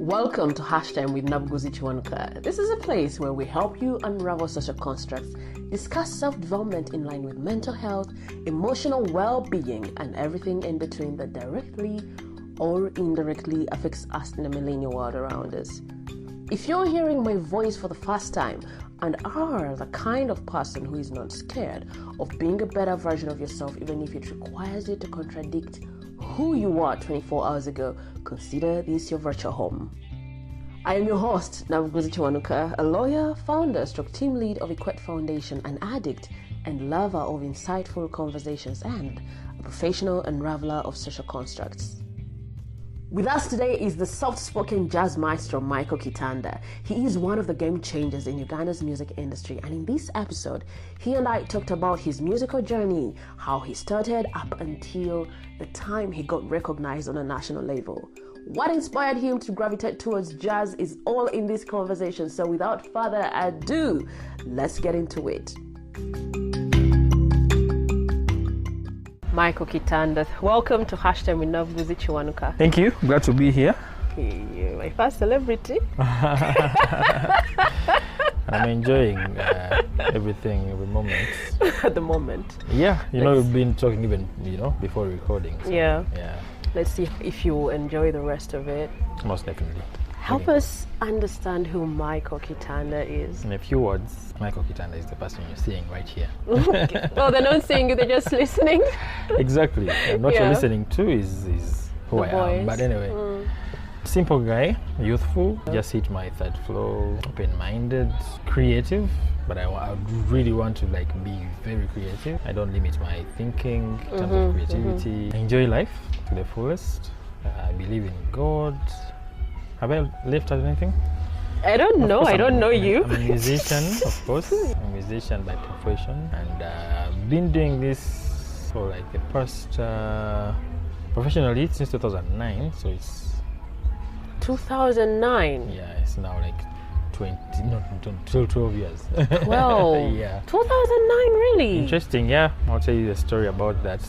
Welcome to Hashtag with Nabugozi Chiwanuka. This is a place where we help you unravel social constructs, discuss self-development in line with mental health, emotional well-being, and everything in between that directly or indirectly affects us in the millennial world around us. If you're hearing my voice for the first time and are the kind of person who is not scared of being a better version of yourself, even if it requires you to contradict who you were 24 hours ago, consider this your virtual home. I am your host, Nabugozi Chiwanuka, a lawyer, founder, team lead of Equate Foundation, an addict and lover of insightful conversations, and a professional unraveler of social constructs. With us today is the soft-spoken Jazz Maestro, Michael Kitanda. He is one of the game changers in Uganda's music industry, and in this episode, he and I talked about his musical journey, how he started up until the time he got recognized on a national level. What inspired him to gravitate towards jazz is all in this conversation, so without further ado, let's get into it. Michael Kitanda, welcome to Hashtag with Nabugozi Chiwanuka. Thank you. Glad to be here. You're my first celebrity. I'm enjoying everything, every moment. At the moment. Yeah, we've been talking even, before recording. So, yeah. Yeah. Let's see if you enjoy the rest of it. Most definitely. Help us understand who Michael Kitanda is. In a few words, Michael Kitanda is the person you're seeing right here. Well, they're not seeing you, they're just listening. Exactly. And what you're listening to is who I am. But anyway, simple guy, youthful, just hit my third floor, open-minded, creative. But I really want to be very creative. I don't limit my thinking in terms of creativity. I enjoy life to the fullest. I believe in God. Have I left out anything? I don't know. I don't know you. I'm a musician, of course. I'm a musician by profession. And I've been doing this for the past, professionally, since 2009. So it's... 2009? Yeah, it's now 12 years. 12? Yeah. 2009, really? Interesting, yeah. I'll tell you the story about that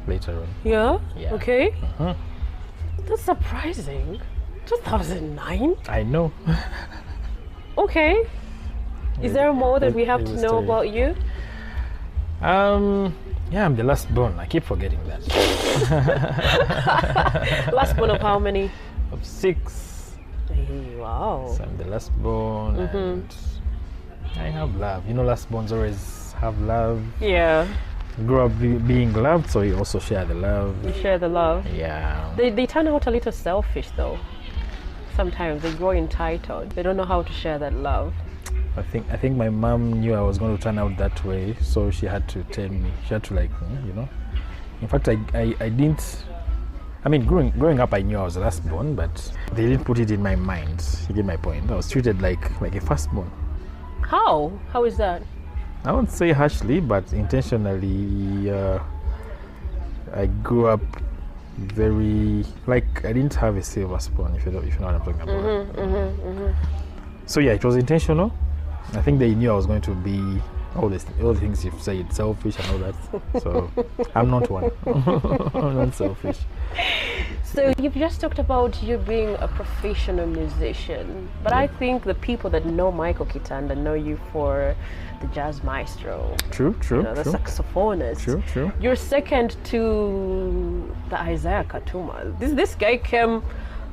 later on. Yeah? Yeah. Okay. That's surprising. 2009? I know. Okay. Is there more that we have to know about you? Yeah, I'm the last born. I keep forgetting that. Last born of how many? Of 6. Wow. So I'm the last born and I have love. Last borns always have love. Yeah. Grow up being loved, so you also share the love. You share the love. Yeah. They turn out a little selfish though. Sometimes they grow entitled. They don't know how to share that love. I think my mom knew I was going to turn out that way, so she had to tell me. She had to In fact, I didn't. I mean, growing up, I knew I was the last born, but they didn't put it in my mind. You get my point. I was treated like a firstborn. How? How is that? I won't say harshly, but intentionally. I grew up very I didn't have a silver spoon, if you know what I'm talking about. So yeah, it was intentional. I think they knew I was going to be all the things you've said, selfish and all that. So I'm not one. I'm not selfish. So you've just talked about you being a professional musician, but I think the people that know Michael Kitanda know you for the Jazz Maestro. True. The saxophonist. True. You're second to the Isaiah Katuma. This guy came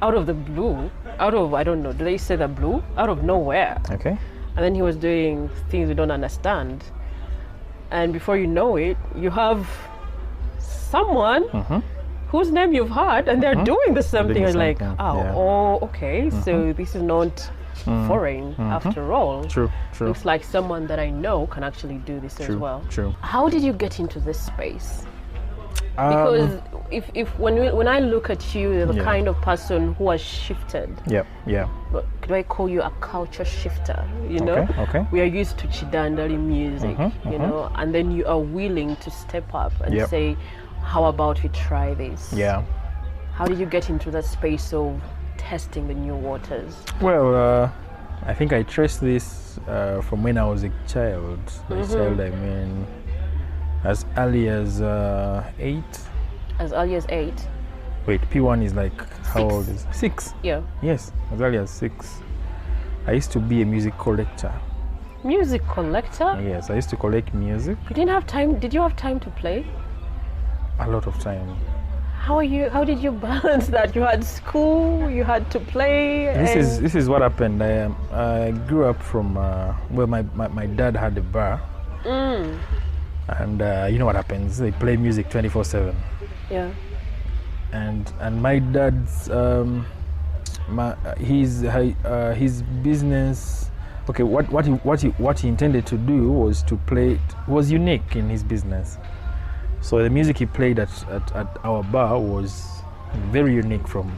out of the blue, I don't know, do they say the blue? Out of nowhere. Okay. And then he was doing things we don't understand. And before you know it, you have someone whose name you've heard, and they're doing the same thing. You're okay, so this is not foreign after all. True. Looks like someone that I know can actually do this as well. True. How did you get into this space? Because when I look at you, you're the kind of person who has shifted. Yeah. But could I call you a culture shifter? Okay. We are used to Chidandali music, and then you are willing to step up and say, how about we try this? Yeah. How did you get into that space of testing the new waters? Well, I think I traced this from when I was a child. I mean, as early as 8. As early as 8? Wait, P1 is like how 6. old is 6? Yeah. Yes, as early as 6. I used to be a music collector. Music collector? Yes, I used to collect music. You didn't have time. Did you have time to play? A lot of time. How did you balance that? You had school, you had to play. This is what happened. I grew up from where my dad had a bar. And you know what happens? They play music 24/7. Yeah. And my dad's his business. Okay, what he intended to do was to play. Was unique in his business. So the music he played at our bar was very unique from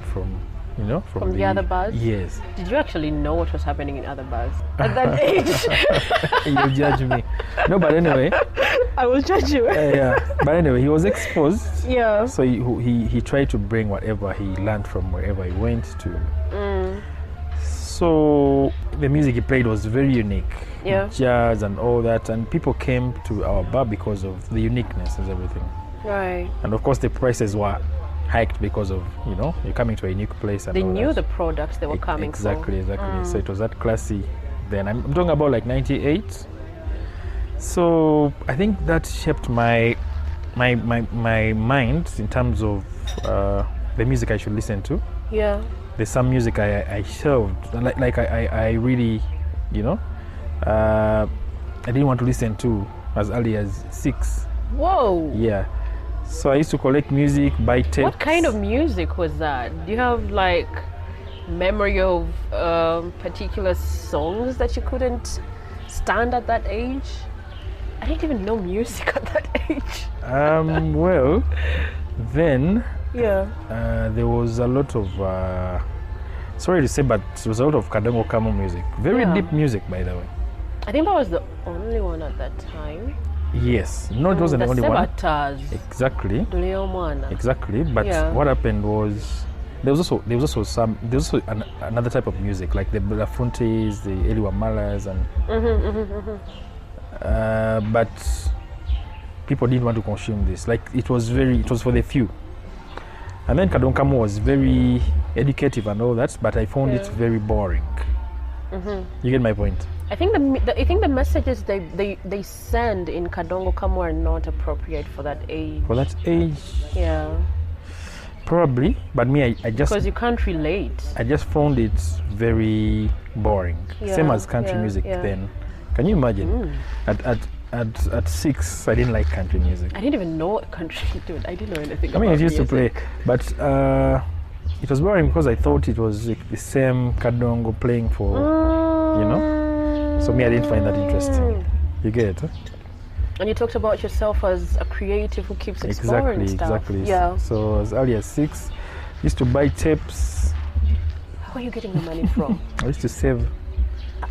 the other bars. Yes. Did you actually know what was happening in other bars at that age? You judge me. No, but anyway. I will judge you. Yeah, but anyway, he was exposed. Yeah. So he tried to bring whatever he learned from wherever he went to. So the music he played was very unique. Yeah. Jazz and all that, and people came to our bar because of the uniqueness and everything. Right. And of course the prices were hiked because of, you're coming to a unique place and they all knew that. the products they were coming exactly. So it was that classy then. I'm talking about like 98. So I think that shaped my mind in terms of the music I should listen to. Yeah. There's some music I shelved, like I really, I didn't want to listen to as early as 6. Whoa. Yeah. So I used to collect music, buy tapes. What kind of music was that? Do you have like memory of particular songs that you couldn't stand at that age? I didn't even know music at that age. Well, then yeah, there was a lot of sorry to say, but there was a lot of Kadongo Kamo music. Very deep music, by the way. I think that was the only one at that time. Yes, no, it wasn't the only one. Exactly. Exactly, but what happened was there was also another type of music, like the Belafontes, the Eliwamalas, and but people didn't want to consume this. Like it was for the few. And then Kadongo Kamo was very educative and all that, but I found it very boring. You get my point? I think the messages they send in Kadongo Kamo are not appropriate for that age. For that age? Yeah. Probably, but me, I just... Because you can't relate. I just found it very boring. Same as country music then. Can you imagine? At 6, I didn't like country music. I didn't even know what country, dude. I didn't know anything about I used music. to play, but it was boring because I thought it was like the same Kadongo playing for, So me, I didn't find that interesting. You get it? Huh? And you talked about yourself as a creative who keeps exploring stuff. Exactly. Yeah. So as early as 6, I used to buy tapes. Where are you getting the money from? I used to save.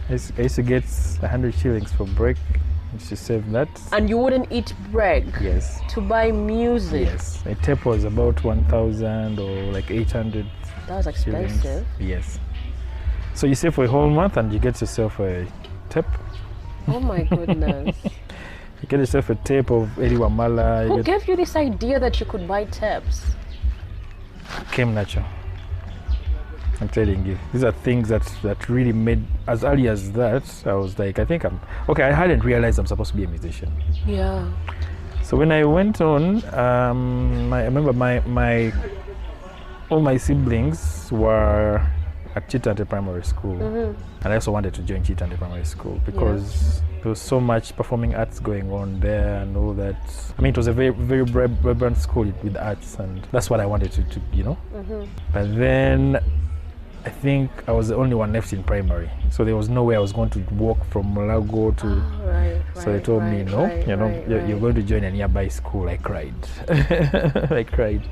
I used to get 100 shillings for break. I used to save that. And you wouldn't eat break? Yes. To buy music? Yes. A tape was about 1,000 or like 800. That was expensive. Shillings. Yes. So you save for a whole month and you get yourself a tape. Oh my goodness. You get yourself a tape of Eliwamala. Who gave you this idea that you could buy tapes? Came natural. I'm telling you. These are things that really made, as early as that, I was like, I hadn't realized I'm supposed to be a musician. Yeah. So when I went on, I remember all my siblings were at Kitanda Primary School. And I also wanted to join Kitanda Primary School because there was so much performing arts going on there and all that. It was a very, very vibrant school with arts, and that's what I wanted to. But then I think I was the only one left in primary, so there was no way I was going to walk from Malago to. So they told me, no, you're going to join a nearby school. I cried. I cried.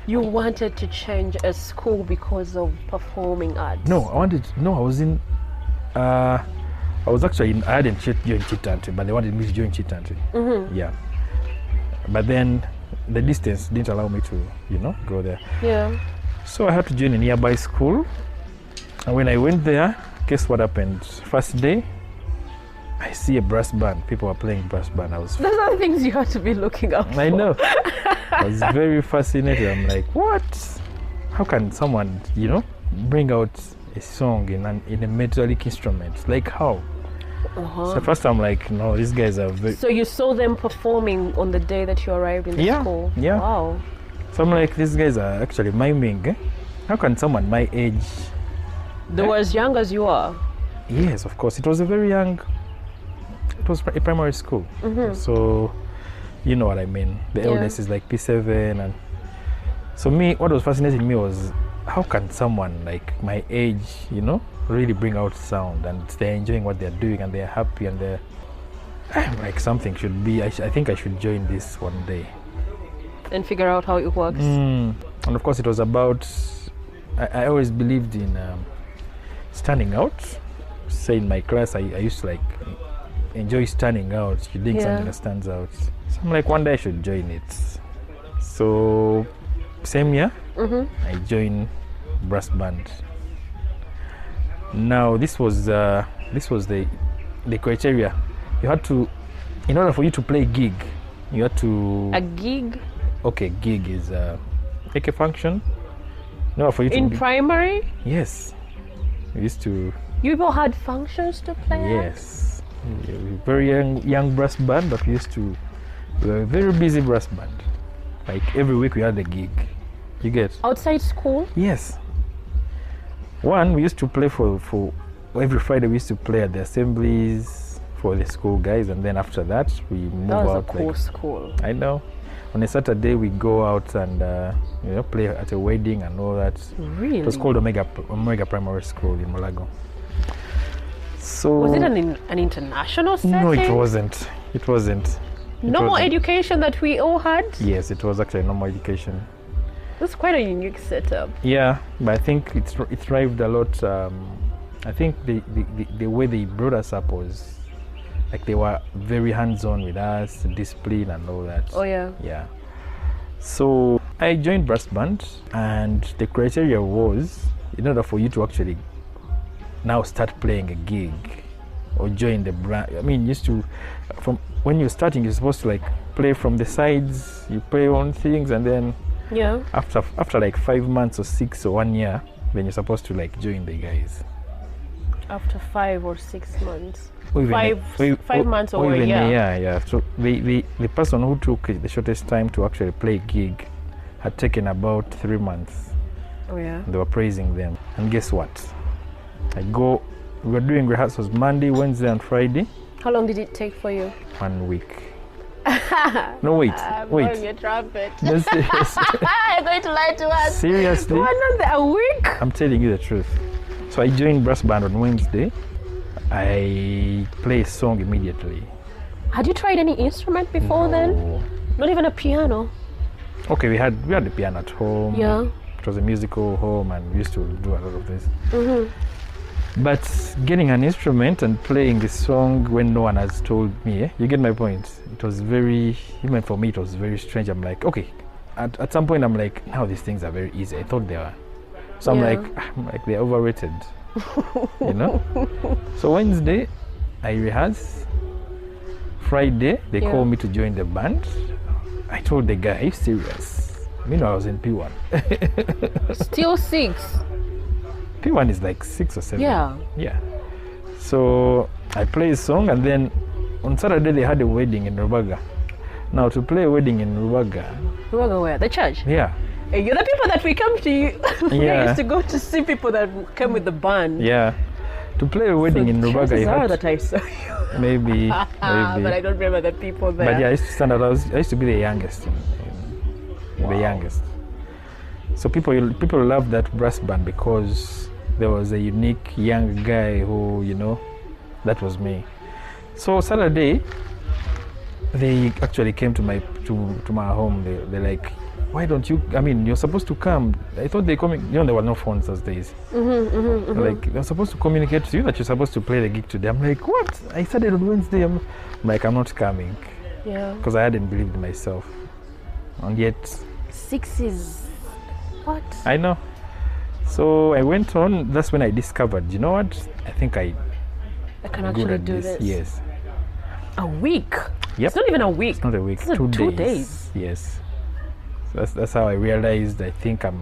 You wanted to change a school because of performing arts? No, I was in. I was actually I hadn't joined Kitanda, but they wanted me to join Kitanda. Yeah. But then the distance didn't allow me to, go there. Yeah. So I had to join a nearby school. And when I went there, guess what happened? First day, I see a brass band. People are playing brass band. Those are the things you have to be looking out for. I know. I was very fascinated. I'm like, what? How can someone, bring out a song in a metallic instrument? Like how? So first I'm like, no, these guys are very... So you saw them performing on the day that you arrived in the school? Yeah. Wow. So I'm like, these guys are actually miming. How can someone my age... They were as young as you are? Yes, of course. It was a very young... It was a primary school. So, you know what I mean. The eldest is like P7. And so what was fascinating me was, how can someone like my age, really bring out sound, and they're enjoying what they're doing and they're happy, and they're like, something should be, I think I should join this one day and figure out how it works. And of course it was about, I always believed in standing out. Say in my class, I used to like enjoy standing out, doing something that stands out. So I'm like, one day I should join it. So same year I joined brass band. Now this was the criteria. You had to, in order for you to play gig, you had to... A gig? Okay, gig is like a function. In order for you to... In primary? Yes. We used to... You people had functions to play at? Yes. Very young brass band, but we were a very busy brass band. Like every week we had a gig. You get? Outside school? Yes. One, we used to play for every Friday. We used to play at the assemblies for the school guys, and then after that we move out. That was a cool school. I know. On a Saturday we go out and play at a wedding and all that. Really? It was called Omega Primary School in Mulago. So was it an international setting? No, it wasn't. It wasn't. Normal education that we all had? Yes, it was actually normal education. That's quite a unique setup. Yeah, but I think it thrived a lot. I think the way they brought us up was like they were very hands-on with us, discipline and all that. Oh yeah. Yeah. So I joined brass band, and the criteria was, in order for you to actually now start playing a gig or join the brand. I mean, from when you're starting, you're supposed to like play from the sides. You play on things, and then after like 5 months or 6 or 1 year, then you're supposed to like join the guys. After 5 or 6 months. Or even 5 months or a year. Yeah. So the person who took the shortest time to actually play gig had taken about 3 months. Oh yeah. They were praising them, and guess what? We were doing rehearsals Monday, Wednesday, and Friday. How long did it take for you? 1 week. No, wait. Blowing your trumpet. No, seriously. You're going to lie to us. Seriously? A week? I'm telling you the truth. So I joined brass band on Wednesday. I play a song immediately. Had you tried any instrument before then? Not even a piano? Okay, we had the piano at home. Yeah. It was a musical home, and we used to do a lot of this. But getting an instrument and playing the song when no one has told me, you get my point? It was very, even for me, it was very strange. I'm like, okay. At some point, I'm like, now these things are very easy. I thought they were. So I'm like, they're overrated. So Wednesday, I rehearse. Friday, they call me to join the band. I told the guy, are you serious? Meanwhile, I was in P1. Still 6. P1 is like 6 or 7. Yeah. So I play a song, and then on Saturday they had a wedding in Rubaga. Now to play a wedding in Rubaga. Rubaga where? The church? Yeah. Hey, you're the people that we come to. We used to go to see people that came with the band. Yeah. To play a wedding in Rubaga, you had that I saw you. Maybe. But I don't remember the people there. But yeah, I used to stand out. I used to be the youngest. The youngest. So people love that brass band because there was a unique young guy who, that was me. So Saturday, they actually came to my home. They're like, why don't you? I mean, you're supposed to come. I thought they coming. There were no phones those days. Like, they're supposed to communicate to you that you're supposed to play the gig today. I'm like, what? I started on Wednesday. I'm like, I'm not coming. Yeah. Because I hadn't believed in myself, and yet 6 is what? I know. So I went on. That's when I discovered, you know what? I think I can actually do this. Yes. A week? Yep. It's not even a week. It's not a week. It's 2 2 days. Yes. That's how I realized. I think I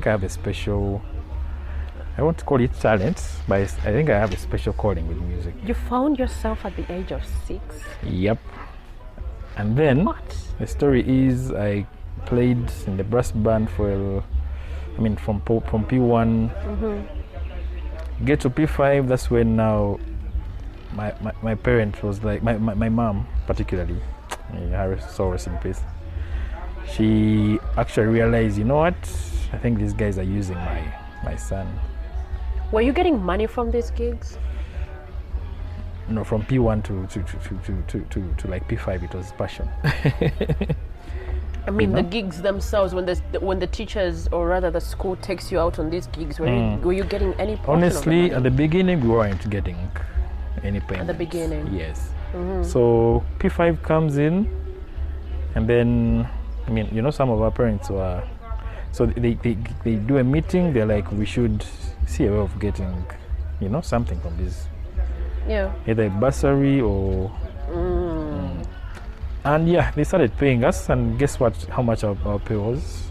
have a special. I won't call it talent, but I think I have a special calling with music. You found yourself at the age of 6? Yep. And then What? the story is I played in the brass band from P1 get to P5. That's when now my parent was like, my mom particularly, so rest in peace, she actually realized, you know what, I think these guys are using my son. Were you getting money from these gigs? No, from P1 to like P5, it was passion. I mean, the gigs themselves, when the teachers, or rather the school, takes you out on these gigs, were you getting any portion Honestly, of the money? at the beginning, we weren't getting any payment. At the beginning? Yes. So P5 comes in, and then, I mean, you know, some of our parents were, so they do a meeting, they're like, we should see a way of getting, you know, something from this. Yeah. Either a bursary or... And yeah, they started paying us, and guess what? How much our pay was?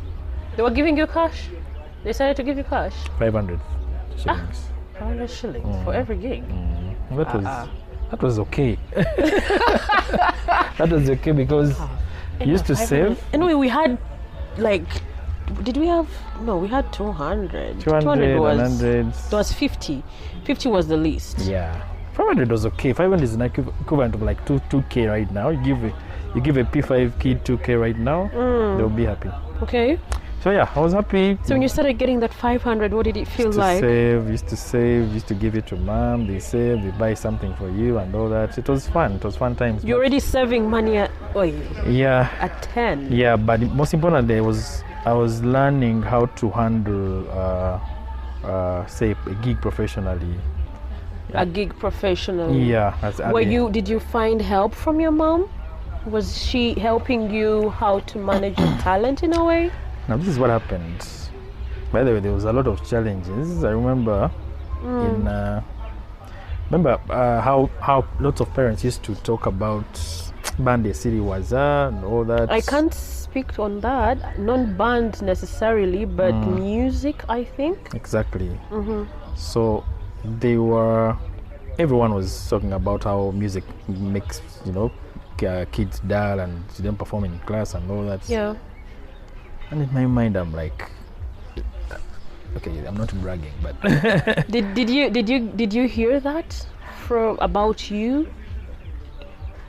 They were giving you cash? They decided to give you cash? 500 shillings. 500 shillings for every gig? That was okay. That was okay because you used to save. Anyway, we had like, did we have? No, we had 200. 200 was 50. 50 was the least. Yeah. 500 was okay. 500 is an equivalent of like 2K right now. You give a P5 kid 2K right now, they'll be happy. Okay. So yeah, I was happy. So when you started getting that 500, what did it feel like? Used to give it to mom. They save, they buy something for you and all that. It was fun. It was fun times. You're already saving money at 10. Yeah, but most importantly, I was learning how to handle, say, a gig professionally. A gig professionally. Yeah. Did you find help from your mom? Was she helping you how to manage your talent in a way? Now this is what happened. By the way, there was a lot of challenges. I remember how lots of parents used to talk about Bande City Waza and all that. I can't speak on that. Not band necessarily, but music, I think. Exactly. So everyone was talking about how music makes, you know, kids dull and don't perform in class and all that. Yeah. And in my mind, I'm like, okay, I'm not bragging, but did you hear that about you?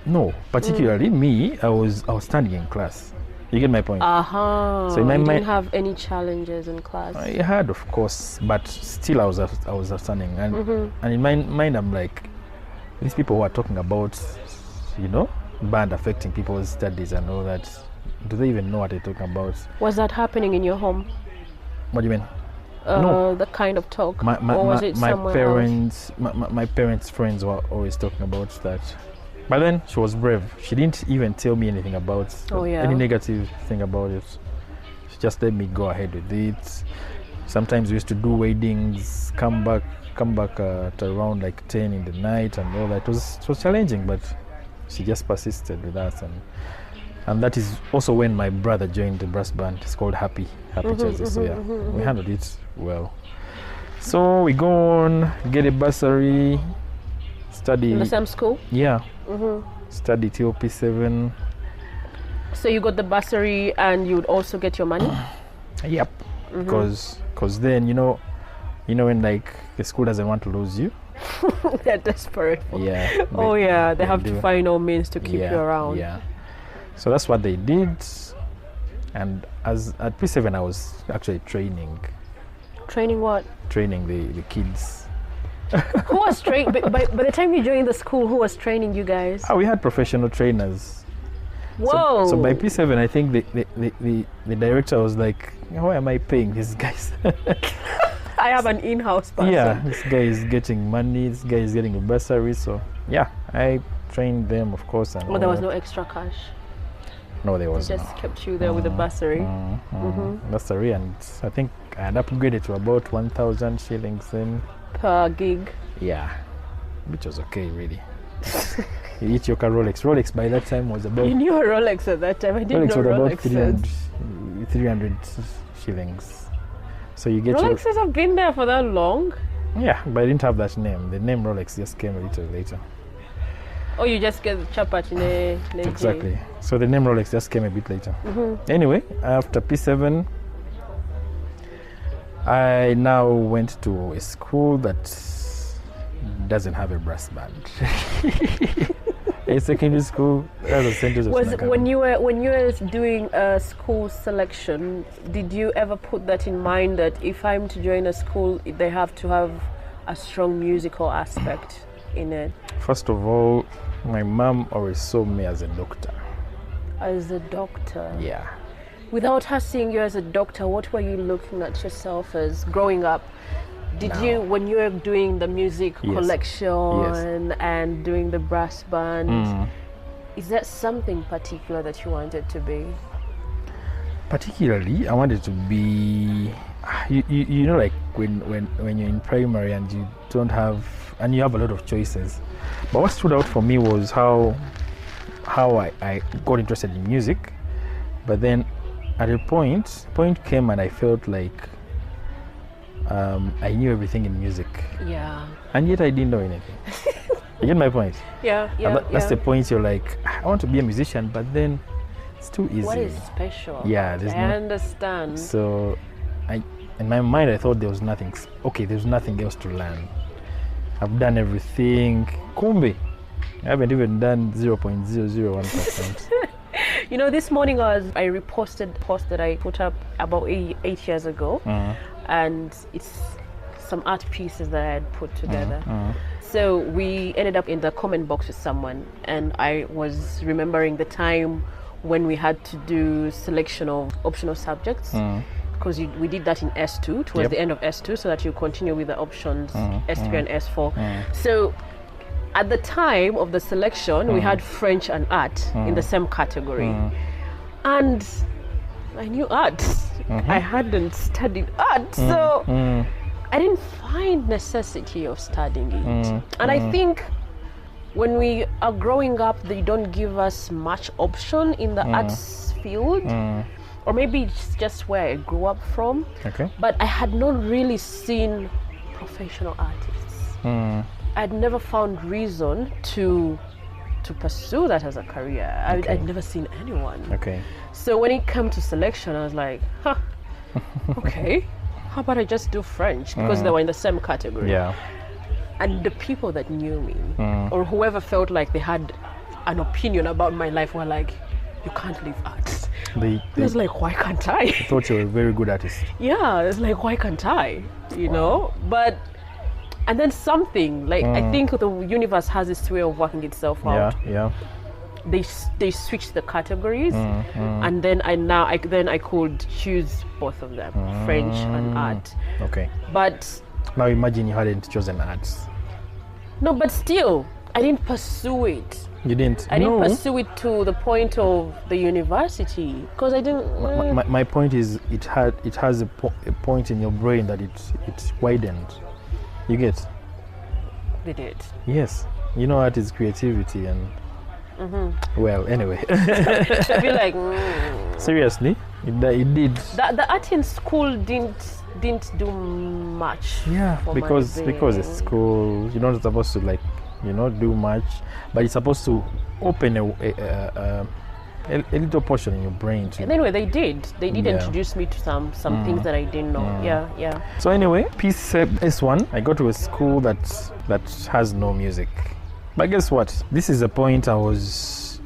No, particularly me. I was standing in class. You get my point? So in my mind, didn't have any challenges in class? I had, of course, but still I was standing, and in my mind, I'm like, these people who are talking about, you know, band affecting people's studies and all that. Do they even know what they're talking about? Was that happening in your home? What do you mean? No. The kind of talk. Or was it somewhere else? My parents' friends were always talking about that. But then she was brave. She didn't even tell me anything about any negative thing about it. She just let me go ahead with it. Sometimes we used to do weddings, come back at around like 10 in the night and all that. It was challenging, but she just persisted with us, and that is also when my brother joined the brass band. It's called Happy Jazz. So yeah, we handled it well. So we go on, get a bursary, study in the same school. Yeah. Study till P7. So you got the bursary, and you would also get your money. Yep. Because then you know when like the school doesn't want to lose you. They're desperate. Yeah. They have to find all means to keep you around. Yeah. So that's what they did, and at P7 I was actually training. Training what? Training the kids. Who was training? by the time you joined the school, who was training you guys? We had professional trainers. Whoa! So by P7, I think the director was like, "Why am I paying these guys?" I have an in-house person. Yeah, this guy is getting money. This guy is getting a bursary. So yeah, I trained them, of course. And there was no extra cash. No, there was. They just kept you there with the bursary. Bursary, and I think I had upgraded to about 1,000 shillings then per gig. Yeah, which was okay, really. You eat your Rolex. Rolex by that time was about... You knew a Rolex at that time. I didn't know Rolex was about 300 shillings. So you get Rolexes have been there for that long? Yeah, but I didn't have that name. The name Rolex just came a little later. Oh, you just get the chapat in Exactly. So the name Rolex just came a bit later. Anyway, after P7, I now went to a school that doesn't have a brass band. A secondary school as a center of when you were doing a school selection, did you ever put that in mind that if I'm to join a school, they have to have a strong musical aspect in it? First of all, my mom always saw me as a doctor. As a doctor? Yeah. Without her seeing you as a doctor, what were you looking at yourself as growing up? Did you, when you were doing the music collection and doing the brass band, is that something particular that you wanted to be? Particularly, I wanted to be, you know, like when you're in primary and you don't have, and you have a lot of choices. But what stood out for me was how I got interested in music. But then at a point came and I felt like I knew everything in music. Yeah. And yet I didn't know anything. You get my point? Yeah. That's the point. You're like, I want to be a musician, but then it's too easy. What is special? Yeah, I understand. So, in my mind, I thought there was nothing. Okay, there's nothing else to learn. I've done everything. Kumbe, I haven't even done 0.001%. You know, this morning I reposted a post that I put up about 8 years ago, and it's some art pieces that I had put together. So we ended up in the comment box with someone, and I was remembering the time when we had to do selection of optional subjects, because we did that in S2 towards the end of S2, so that you continue with the options S3 and S4. So at the time of the selection, we had French and art in the same category. And I knew art. I hadn't studied art, so I didn't find necessity of studying it. And I think when we are growing up, they don't give us much option in the arts field. Or maybe it's just where I grew up from. Okay. But I had not really seen professional artists. I'd never found reason to pursue that as a career. I'd never seen anyone. Okay. So when it came to selection, I was like, okay, how about I just do French? Because they were in the same category. Yeah. And the people that knew me, or whoever felt like they had an opinion about my life, were like, you can't leave art. I was like, why can't I? I thought you were a very good artist. Yeah, it's like, why can't I? You know? But, and then something, like, I think the universe has this way of working itself out. Yeah. They switched the categories, and then I could choose both of them, French and art. Okay. But now imagine you hadn't chosen arts. No, but still, I didn't pursue it. You didn't? I didn't pursue it to the point of the university, because I didn't. My point is, it has a point in your brain that it's widened. You get? Did it? Yes. You know, art is creativity and. Well, anyway. I feel like seriously, it did. The art in school didn't do much. Yeah, because it's school. You're not supposed to do much, but it's supposed to open a little portion in your brain too. And anyway, they did introduce me to some things that I didn't know. Yeah. So anyway, S1, I go to a school that has no music. But guess what? This is the point I was.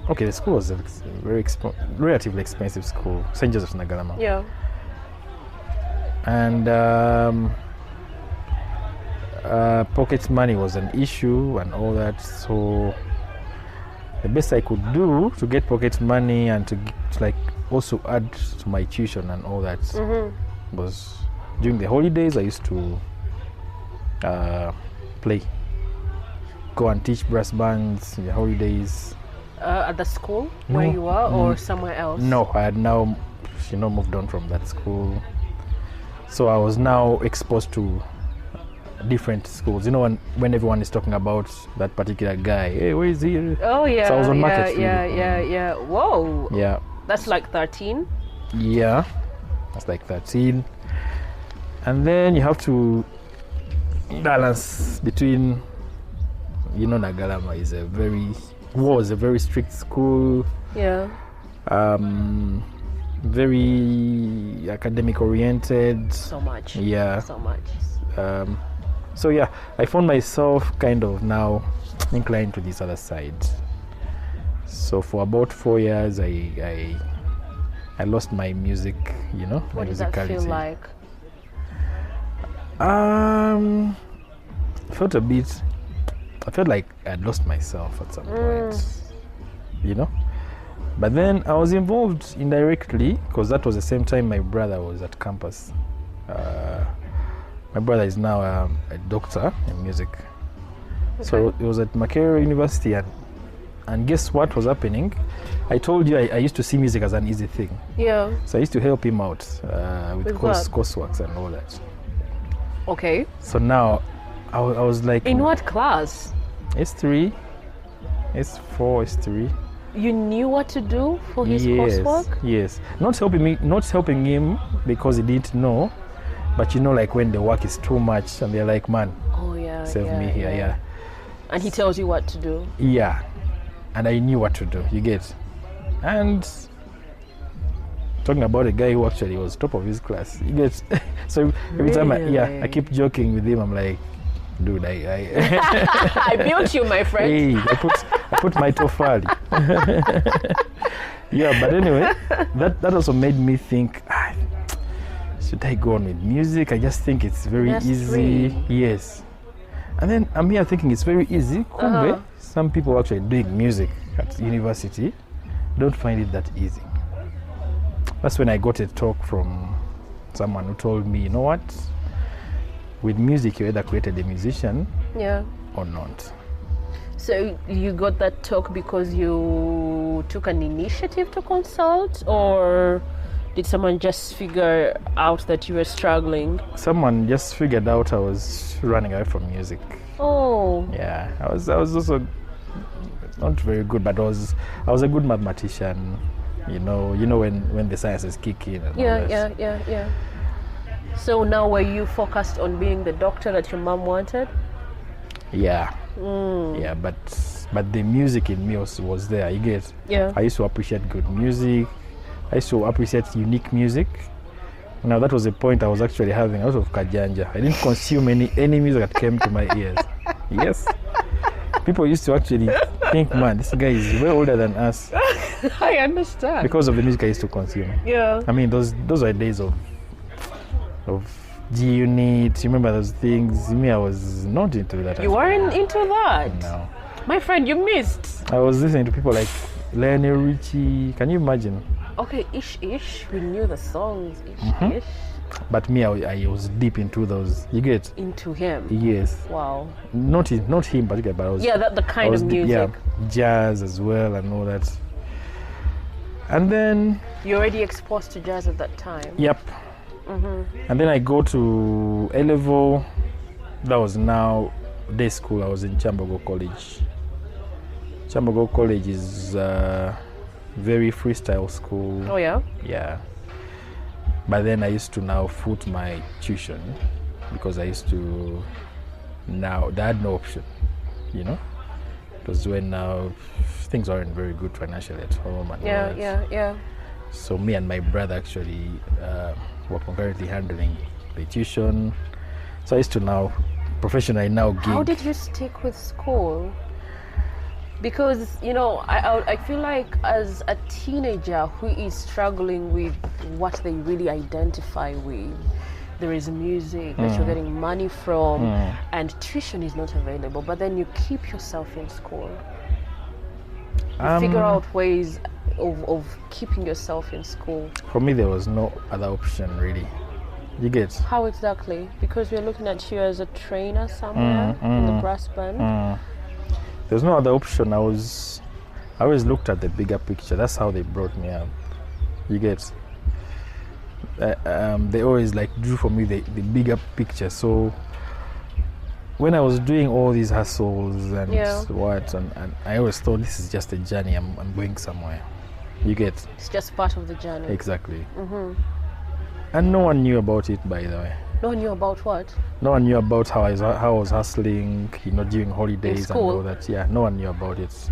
Okay, the school was a very relatively expensive school, St. Joseph's Nagarama. Yeah. And pocket money was an issue and all that. So the best I could do to get pocket money and to also add to my tuition and all that was during the holidays. I used to go and teach brass bands in the holidays. At the school where you were, or somewhere else? No, I had now, moved on from that school. So I was now exposed to different schools. You know, when everyone is talking about that particular guy, hey, where is he? Oh yeah. So I was on Market Street. Yeah. Whoa. Yeah. That's like 13. Yeah, that's like 13. And then you have to balance between, you know, Nagalama was a very strict school. Yeah. Very academic oriented. So much. Yeah. So much. So yeah, I found myself kind of now inclined to this other side. So for about 4 years, I lost my music, you know. What does that feel like? I felt like I'd lost myself at some point, you know. But then I was involved indirectly because that was the same time my brother was at campus. My brother is now a doctor in music. Okay. So it was at Makerere University, and guess what was happening? I told you I used to see music as an easy thing. Yeah. So I used to help him out with courseworks and all that. Okay. So now I was like... In what class? S3, S4, S3. You knew what to do for his coursework? Yes. Not helping him because he didn't know, but you know, like when the work is too much and they're like, man, save me here, yeah. And he tells you what to do? Yeah. And I knew what to do, you get. And talking about a guy who actually was top of his class, you get. So every time I keep joking with him, I'm like, dude, I built you, my friend. Hey, I put my tofali. Yeah, but anyway, that also made me think, should I go on with music? I just think it's very easy. Yes. And then I'm here thinking it's very easy. Some people actually doing music at university don't find it that easy. That's when I got a talk from someone who told me, you know what? With music, you either created a musician or not. So you got that talk because you took an initiative to consult, or did someone just figure out that you were struggling? Someone just figured out I was running away from music. Oh. Yeah, I was also not very good, but I was a good mathematician. You know when the sciences kick in. And all that. Yeah. So now were you focused on being the doctor that your mom wanted? Yeah. Yeah, but the music in me was there, you get. Yeah. I used to appreciate good music. I used to appreciate unique music. Now that was the point I was actually having a lot of kajanja. I didn't consume any music that came to my ears. Yes. People used to actually think, man, this guy is way older than us. I understand. Because of the music I used to consume. Yeah. I mean, those were days of G Unit. You remember those things? Me, I was not into that. You weren't into that? No. My friend, you missed. I was listening to people like Lionel Richie. Can you imagine? Okay, ish. We knew the songs, ish. But me, I was deep into those. You get? Into him? Yes. Wow. Not him particularly, but I was... Yeah, the kind of music. Jazz as well and all that. And then... You're already exposed to jazz at that time? Yep. And then I go to A-level. That was now day school. I was in Chambogo College. Chambogo College is very freestyle school. Oh yeah? Yeah. But then I used to now foot my tuition because I used to I had no option, you know. It was when now things weren't very good financially at home and all that. Yeah. So me and my brother actually were concurrently handling the tuition. So I used to now professionally gig. How did you stick with school? Because, you know, I feel like as a teenager who is struggling with what they really identify with, there is music that you're getting money from and tuition is not available, but then you keep yourself in school. You figure out ways of keeping yourself in school. For me, there was no other option, really. You get? How exactly? Because we're looking at you as a trainer somewhere in the brass band. There's no other option. I always looked at the bigger picture. That's how they brought me up. You get? They always drew for me the bigger picture. So when I was doing all these hustles and and I always thought this is just a journey. I'm going somewhere. You get? It's just part of the journey. Exactly. Mm-hmm. And no one knew about it, by the way. No one knew about what? No one knew about how I was hustling, during holidays and all that. Yeah, no one knew about it.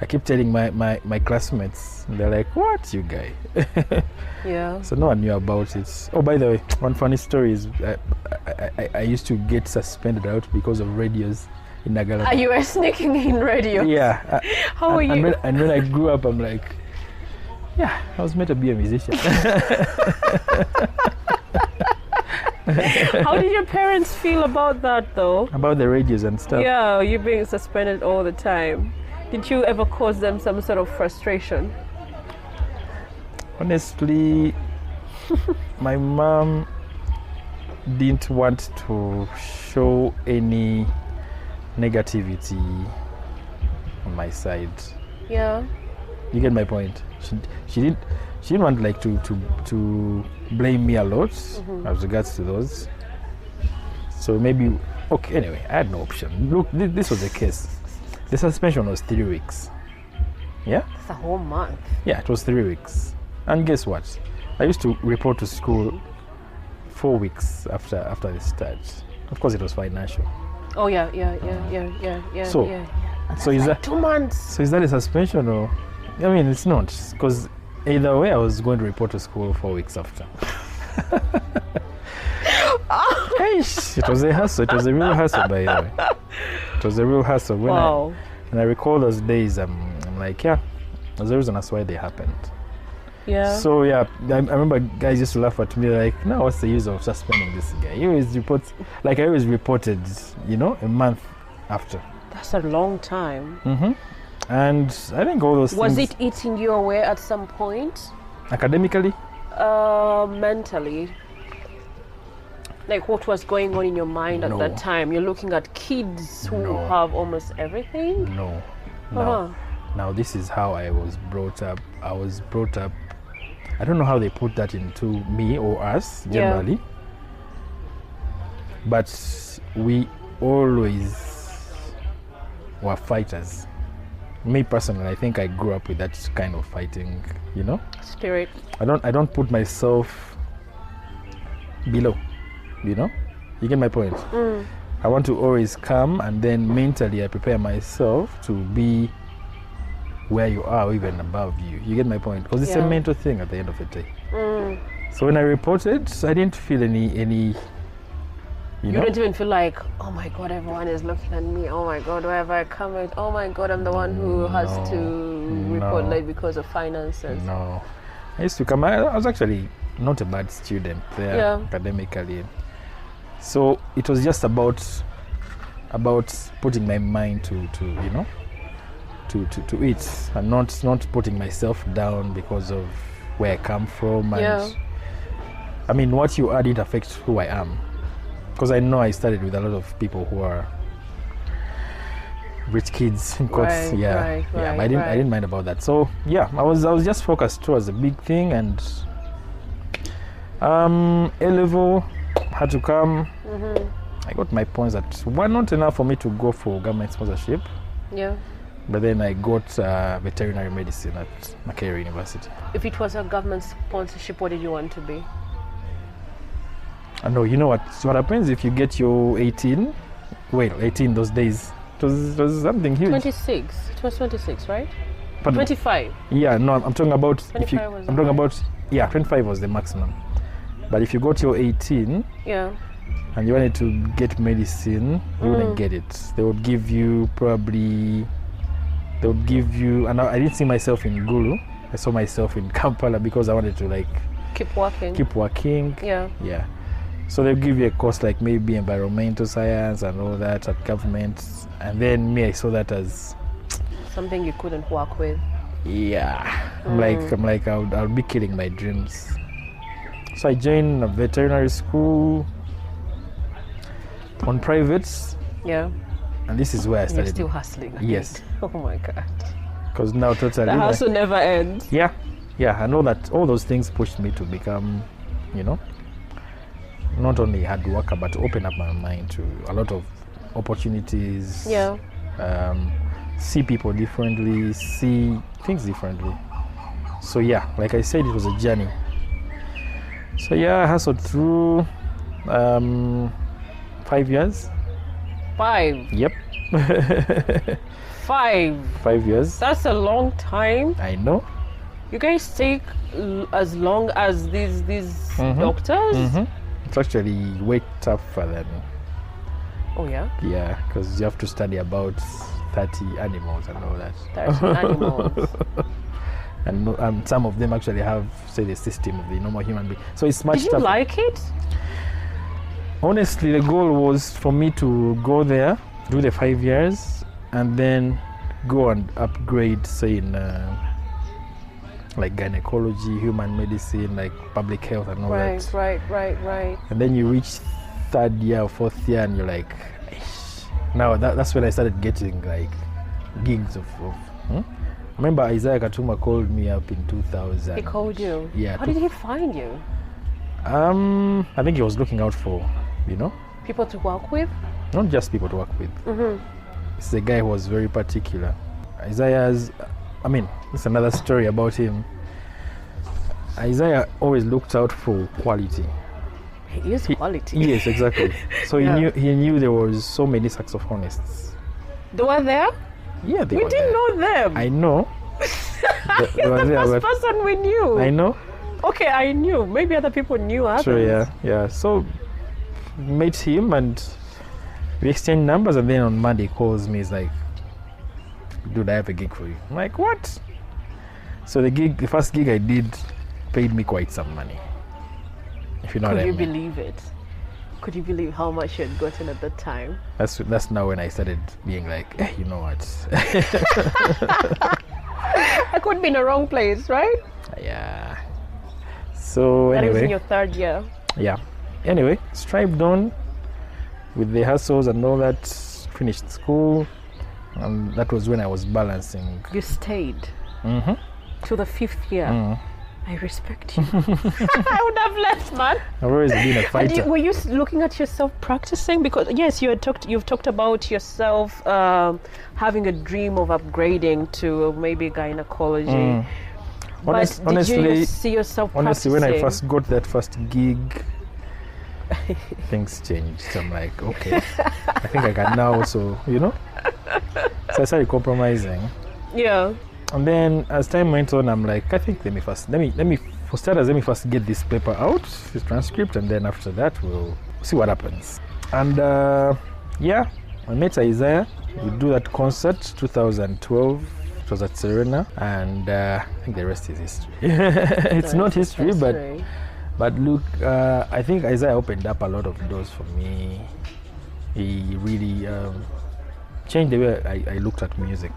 I keep telling my classmates, they're like, what, you guy? Yeah. So no one knew about it. Oh, by the way, one funny story is I used to get suspended out because of radios in Uganda. You were sneaking in radios? Yeah. How were you? And when I grew up, I'm like, yeah, I was meant to be a musician. How did your parents feel about that, though? About the radios and stuff? Yeah, you being suspended all the time. Did you ever cause them some sort of frustration? Honestly, my mom didn't want to show any negativity on my side. Yeah. You get my point? She didn't want like to blame me a lot as regards to those. So maybe okay. Anyway, I had no option. Look, this was the case. The suspension was 3 weeks. Yeah? That's a whole month. Yeah, it was 3 weeks. And guess what? I used to report to school 4 weeks after the start. Of course, it was financial. Oh yeah. So is like that 2 months? So is that a suspension or? I mean, it's not, because either way, I was going to report to school 4 weeks after. It was a hustle. It was a real hustle, by the way. It was a real hustle. When I recall those days, I'm like, yeah, there's a reason that's why they happened. Yeah. So yeah, I remember guys used to laugh at me like, no, what's the use of suspending this guy? He always reports, like I always reported, a month after. That's a long time. Mm-hmm. And I think all those Was things... it eating you away at some point? Academically? Mentally. Like what was going on in your mind at that time? You're looking at kids who have almost everything? No. Now this is how I was brought up. I was brought up, I don't know how they put that into me or us generally. Yeah. But we always were fighters. Me personally, I think I grew up with that kind of fighting, spirit. I don't put myself below, You get my point? I want to always come, and then mentally I prepare myself to be where you are, or even above you. You get my point? Because it's a mental thing at the end of the day. So when I reported, I didn't feel any You don't even feel like, oh my God, everyone is looking at me. Oh my God, wherever I come with, oh my God, I'm the one who has to report late because of finances. No. I used to come, I was actually not a bad student there academically. So it was just about putting my mind to it, and not putting myself down because of where I come from. And I mean, what you are didn't affect who I am. Because I know I studied with a lot of people who are rich kids in quotes. But I didn't mind about that. So I was just focused towards the big thing, and A-level had to come. I got my points that were not enough for me to go for government sponsorship. Yeah. But then I got veterinary medicine at Makerere University. If it was a government sponsorship, what did you want to be? No, you know what happens if you get your 18? Well, 18 those days. It was something huge. 26. It was 26, right? Pardon? 25. Yeah, no, I'm talking about 25 was 25 was the maximum. But if you got your 18, and you wanted to get medicine, you wouldn't get it. They would give you and I didn't see myself in Gulu. I saw myself in Kampala because I wanted to keep working. Yeah. So they'll give you a course like maybe environmental science and all that at government. And then I saw that as something you couldn't work with. Yeah. I'm like I'll be killing my dreams. So I joined a veterinary school on privates. Yeah. And this is where I started. You're still hustling. Yes. Oh my God. Because now totally the hustle never ends. Yeah. I know that all those things pushed me to become, not only hard worker, but to open up my mind to a lot of opportunities. Yeah. See people differently, see things differently. So yeah, like I said, it was a journey. So yeah, I hustled through 5 years. 5? Yep. 5? 5 years. That's a long time. I know. You guys take as long as these doctors? Mm-hmm. It's actually way tougher than... Oh yeah? Yeah, because you have to study about 30 animals and all that. 30 animals. And some of them actually have, say, the system of the normal human being. So it's much tougher. Did you like it? Honestly, the goal was for me to go there, do the 5 years, and then go and upgrade, say, in like gynecology, human medicine, like public health and all that. Right. And then you reach 3rd year or 4th year and you're like, Eish. Now that's when I started getting like gigs of I remember Isaiah Katuma called me up in 2000. He called you? Yeah. How did he find you? I think he was looking out for, people to work with? Not just people to work with. Mm-hmm. It's a guy who was very particular. Isaiah's, it's another story about him. Isaiah always looked out for quality. He is quality. Yes, exactly. So he knew there was so many saxophonists. They were there? Yeah, they we were didn't there. know them. I know. You're the first person we knew. I know. Okay, I knew. Maybe other people knew others. Sure, yeah. So met him and we exchanged numbers, and then on Monday he calls me. He's like, dude, I have a gig for you. I'm like, what? So the first gig I did paid me quite some money. If you know what I mean. Could you believe it? Could you believe how much you had gotten at that time? That's now when I started being like, you know what? I could be in the wrong place, right? Yeah. So that anyway. was in your 3rd year. Yeah. Anyway, strived on with the hustles and all that. Finished school, and that was when I was balancing. You stayed. Mm-hmm. To the 5th year. Mm. I respect you. I would have left, man. I've always been a fighter. Were you looking at yourself practicing? Because yes, you've talked about yourself having a dream of upgrading to maybe gynecology. But honestly, did you see yourself practicing? When I first got that first gig, things changed. So I'm like, okay, I think I can now also, So I started compromising. Yeah. And then as time went on, I'm like, I think let me first get this paper out, this transcript, and then after that we'll see what happens. And I met Isaiah. We do that concert 2012. It was at Serena, and I think the rest is history. It's not history, but look, I think Isaiah opened up a lot of doors for me. He really changed the way I looked at music.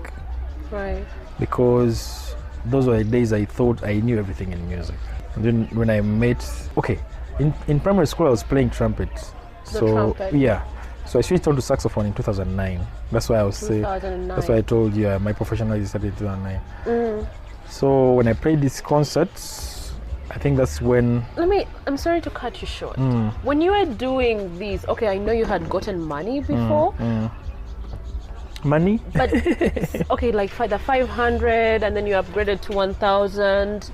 Right. Because those were the days I thought I knew everything in music. And then when I met, in primary school I was playing trumpet. Trumpet. Yeah. So I switched on to saxophone in 2009. That's why I was saying. That's why I told you my professionalism started in 2009. Mm. So when I played these concerts, I think that's when. I'm sorry to cut you short. When you were doing these, I know you had gotten money before. Money? But like for the 500, and then you upgraded to 1,000.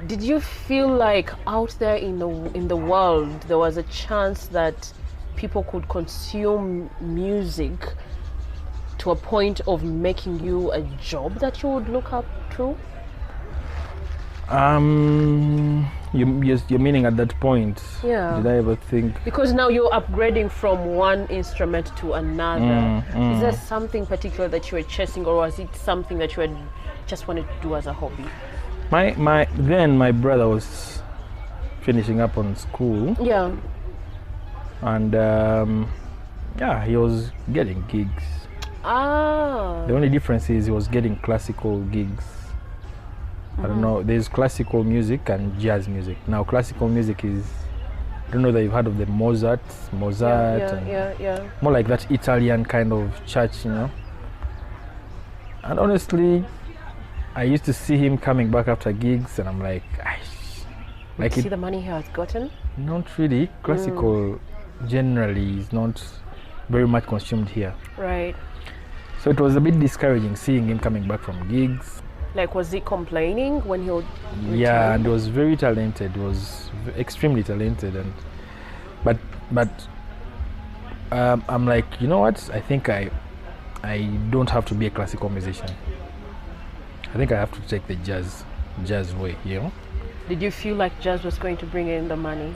Did you feel like out there in the world there was a chance that people could consume music to a point of making you a job that you would look up to? You're meaning at that point? Yeah. Did I ever think? Because now you're upgrading from one instrument to another. Is there something particular that you were chasing, or was it something that you had just wanted to do as a hobby? My brother was finishing up on school. Yeah. And he was getting gigs. The only difference is he was getting classical gigs. I don't know, there's classical music and jazz music. Now classical music is, I don't know that you've heard of the Mozart, yeah. More like that Italian kind of church, And honestly, I used to see him coming back after gigs, and I'm like, see the money he has gotten? Not really. Classical generally is not very much consumed here. Right. So it was a bit discouraging seeing him coming back from gigs. Like, was he complaining when he would return? Yeah, and he was very talented. He was extremely talented, and but I'm like, you know what? I think I don't have to be a classical musician. I think I have to take the jazz way, you know. Did you feel like jazz was going to bring in the money,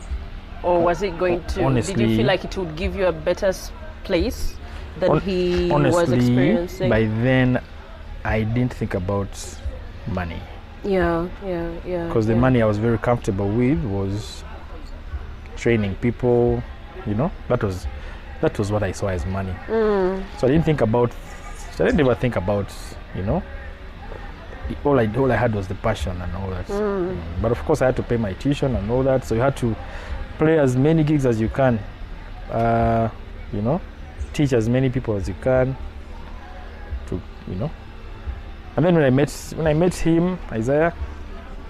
or was it going to? Honestly, did you feel like it would give you a better place than he was honestly, experiencing? by then, I didn't think about money. Yeah. Because the money I was very comfortable with was training people, you know. That was what I saw as money. So I didn't ever think about, you know. All I had was the passion and all that. But of course I had to pay my tuition and all that, so you had to play as many gigs as you can, you know, teach as many people as you can, to, you know. And then when I met him, Isaiah,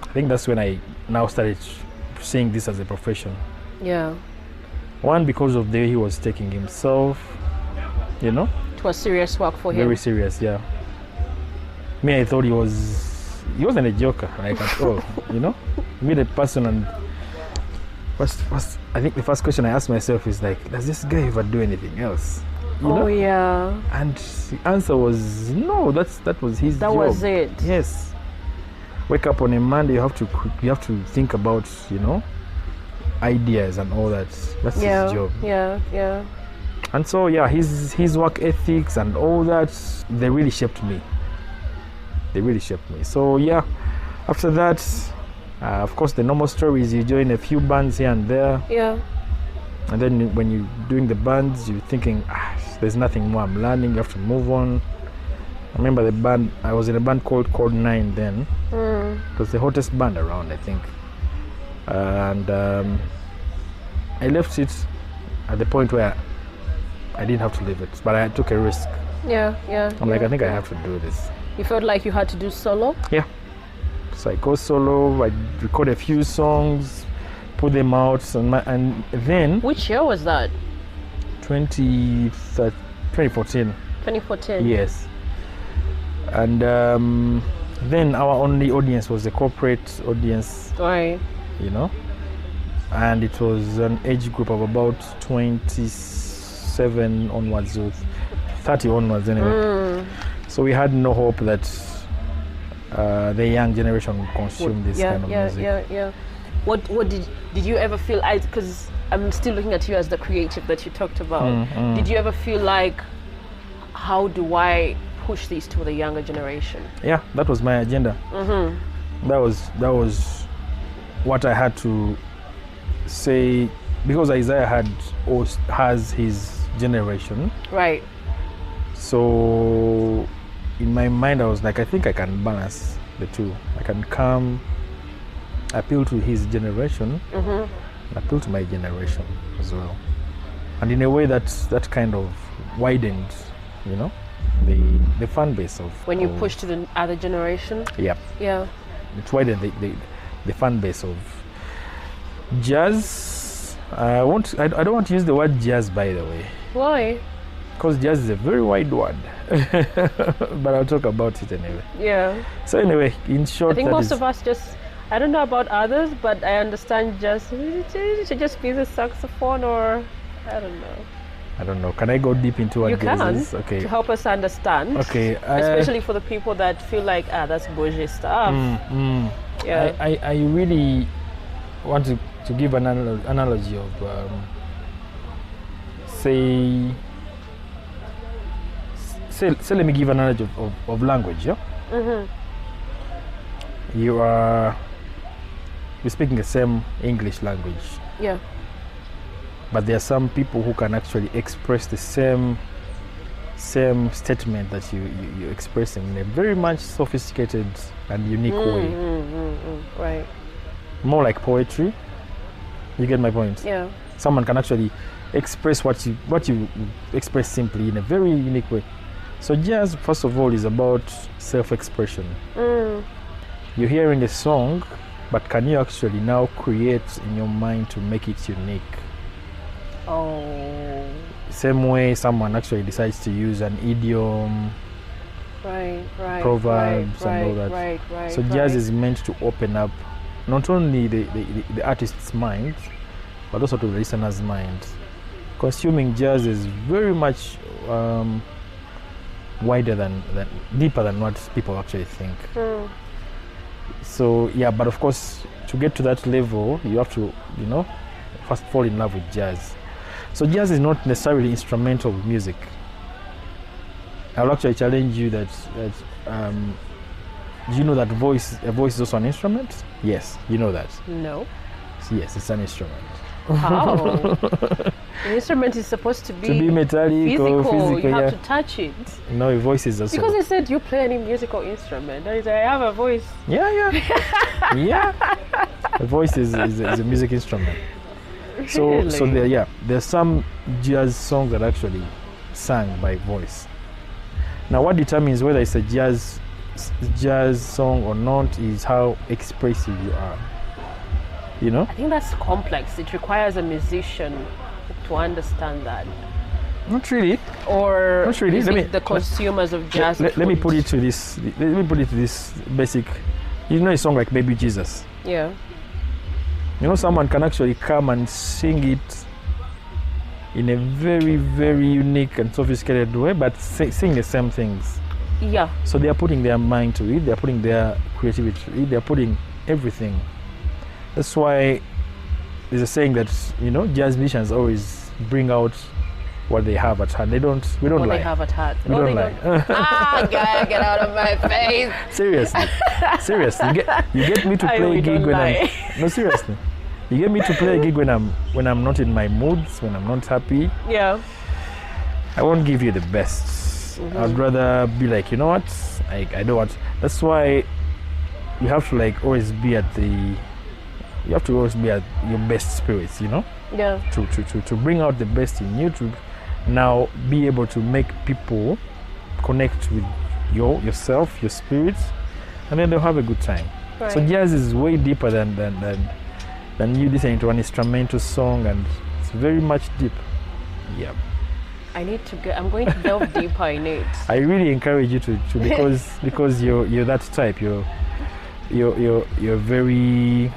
I think that's when I now started seeing this as a profession. Yeah. One, because of the way he was taking himself, you know. It was serious work for him. Very serious, yeah. Me, I thought he wasn't a joker, like at all, you know. Meet a person, and I think the first question I asked myself is like, does this guy ever do anything else? You know? Yeah. And the answer was no. That was his job. That was it. Yes. Wake up on a Monday, you have to think about, you know, ideas and all that. That's his job. Yeah. And so his work ethics and all that, they really shaped me. So yeah, after that, of course, the normal story is you join a few bands here and there. Yeah. And then when you're doing the bands, you're thinking, there's nothing more I'm learning. You have to move on. I remember the band. I was in a band called Code 9 then. It was the hottest band around, I think. And I left it at the point where I didn't have to leave it, but I took a risk. Yeah. I'm like, I think I have to do this. You felt like you had to do solo? Yeah. So I go solo, I record a few songs, put them out, and then... Which year was that? 2014. 2014? Yes. And then our only audience was the corporate audience. Right. You know? And it was an age group of about 27 onwards, or 30 onwards anyway. So we had no hope that the young generation would consume this kind of music. Yeah. What did you ever feel? Because I'm still looking at you as the creative that you talked about. Did you ever feel like, how do I push these to the younger generation? Yeah, that was my agenda. That was what I had to say, because Isaiah has his generation. Right. So in my mind, I was like, I think I can balance the two. I can come, appeal to his generation, and appeal to my generation as well. And in a way that kind of widened, you know, the fan base of... When you push to the other generation? Yeah. It widened the fan base of jazz. I don't want to use the word jazz, by the way. Why? Because jazz is a very wide word. But I'll talk about it anyway. Yeah. So anyway, in short, I think most of us just, I don't know about others, but I understand jazz to just be the saxophone, or I don't know. Can I go deep into what jazz is? Okay. To help us understand. Okay. Especially for the people that feel like, that's bougie stuff. Yeah. I really want to give an analogy of, say, let me give an analogy of language, yeah? You're speaking the same English language. Yeah. But there are some people who can actually express the same statement that you're expressing in a very much sophisticated and unique way. Right. More like poetry. You get my point? Yeah. Someone can actually express what you express simply in a very unique way. So jazz, first of all, is about self-expression. You're hearing a song, but can you actually now create in your mind to make it unique? Oh. same way someone actually decides to use an idiom, proverbs and all that. So jazz is meant to open up not only the artist's mind, but also to the listener's mind. Consuming jazz is very much wider deeper than what people actually think. So yeah, but of course, to get to that level, you have to, first fall in love with jazz. So jazz is not necessarily instrumental music. I'll actually challenge you that do you know that a voice is also an instrument? Yes, you know that. No. Yes, it's an instrument. How? An instrument is supposed to be metallic physical. or physical. You have to touch it. No, your voice is also. Because I said you play any musical instrument. I have a voice. Yeah. The voice is a music instrument. Really? So there's some jazz songs that are actually sung by voice. Now, what determines whether it's a jazz song or not is how expressive you are. I think that's complex. It requires a musician to understand that. Not really. Or not really. The consumers of jazz. Let me put it to this. Let me put it to this basic. A song like "Baby Jesus." Yeah. Someone can actually come and sing it in a very, very unique and sophisticated way, but sing the same things. Yeah. So they are putting their mind to it. They are putting their creativity to it. They are putting everything. That's why there's a saying that jazz musicians always bring out what they have at hand. We don't lie. What they have at heart. We don't lie. Guy, get out of my face. Seriously. You get me to play a gig when I'm. No, seriously. You get me to play a gig when I'm not in my moods, when I'm not happy. Yeah. I won't give you the best. I'd rather be like, you know what? I don't want. That's why you have to always be at your best spirits, Yeah. To bring out the best in you, to now be able to make people connect with yourself, your spirit, and then they'll have a good time. Right. So jazz is way deeper than you listening to an instrumental song, and it's very much deep. Yeah. I'm going to delve deeper in it. I really encourage you to because you're that type. You're very.